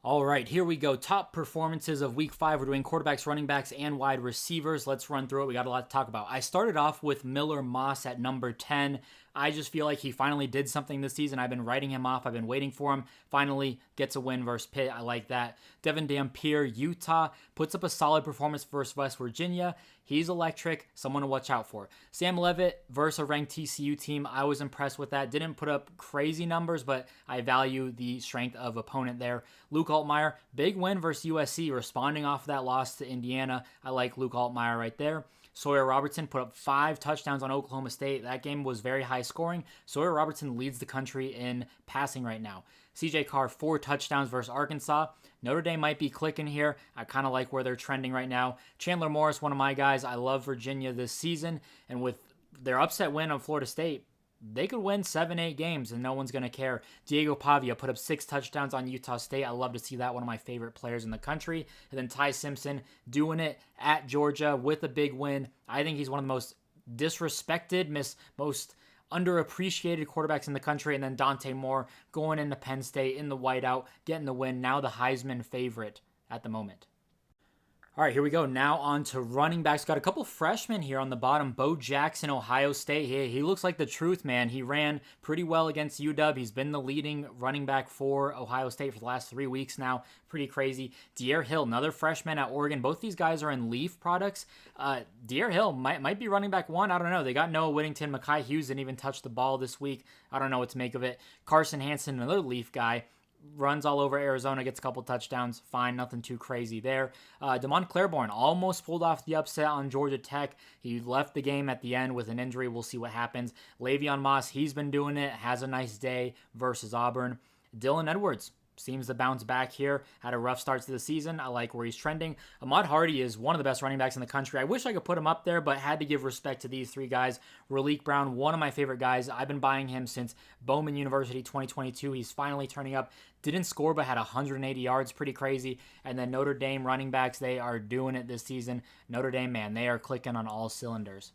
All right, here we go. Top performances of week 5. We're doing quarterbacks, running backs, and wide receivers. Let's run through it. We got a lot to talk about. I started off with Miller Moss at number 10. I just feel like he finally did something this season. I've been writing him off. I've been waiting for him. Finally gets a win versus Pitt. I like that. Devin Dampier, Utah, puts up a solid performance versus West Virginia. He's electric. Someone to watch out for. Sam Levitt versus a ranked TCU team. I was impressed with that. Didn't put up crazy numbers, but I value the strength of opponent there. Luke Altmaier, big win versus USC, responding off of that loss to Indiana. I like Luke Altmaier right there. Sawyer Robertson put up 5 touchdowns on Oklahoma State. That game was very high scoring. Sawyer Robertson leads the country in passing right now. CJ Carr, 4 touchdowns versus Arkansas. Notre Dame might be clicking here. I kind of like where they're trending right now. Chandler Morris, one of my guys. I love Virginia this season. And with their upset win on Florida State, they could win 7-8 games and no one's going to care. Diego Pavia put up 6 touchdowns on Utah State. I love to see that. One of my favorite players in the country. And then Ty Simpson doing it at Georgia with a big win. I think he's one of the most disrespected, most underappreciated quarterbacks in the country. And then Dante Moore going into Penn State in the whiteout, getting the win. Now the Heisman favorite at the moment. All right, here we go. Now on to running backs. Got a couple freshmen here on the bottom. Bo Jackson, Ohio State. He looks like the truth, man. He ran pretty well against UW. He's been the leading running back for Ohio State for the last 3 weeks now. Pretty crazy. De'Aaron Hill, another freshman at Oregon. Both these guys are in Leaf products. De'Aaron Hill might be running back 1. I don't know. They got Noah Whittington. Mekhi Hughes didn't even touch the ball this week. I don't know what to make of it. Carson Hansen, another Leaf guy. Runs all over Arizona, gets a couple touchdowns. Fine, nothing too crazy there. Damon Claiborne almost pulled off the upset on Georgia Tech. He left the game at the end with an injury. We'll see what happens. Le'Veon Moss, he's been doing it. Has a nice day versus Auburn. Dylan Edwards seems to bounce back here. Had a rough start to the season. I like where he's trending. Ahmad Hardy is one of the best running backs in the country. I wish I could put him up there, but had to give respect to these 3 guys. Raleek Brown, one of my favorite guys. I've been buying him since Bowman University 2022. He's finally turning up. Didn't score, but had 180 yards. Pretty crazy. And then Notre Dame running backs, they are doing it this season. Notre Dame, man, they are clicking on all cylinders.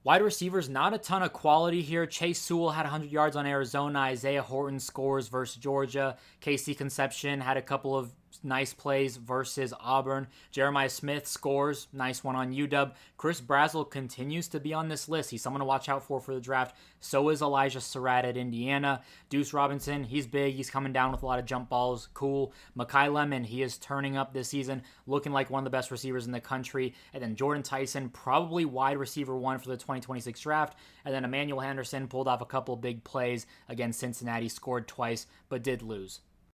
Wide receivers, not a ton of quality here. Chase Sewell had 100 yards on Arizona. Isaiah Horton scores versus Georgia. Casey Conception had a couple of nice plays versus Auburn. Jeremiah Smith scores. Nice one on UW. Chris Brazzell continues to be on this list. He's someone to watch out for the draft. So is Elijah Surratt at Indiana. Deuce Robinson, he's big. He's coming down with a lot of jump balls. Cool. Makai Lemon, he is turning up this season, looking like one of the best receivers in the country. And then Jordan Tyson, probably wide receiver 1 for the 2026 draft. And then Emmanuel Henderson pulled off a couple big plays against Cincinnati, scored twice, but did lose.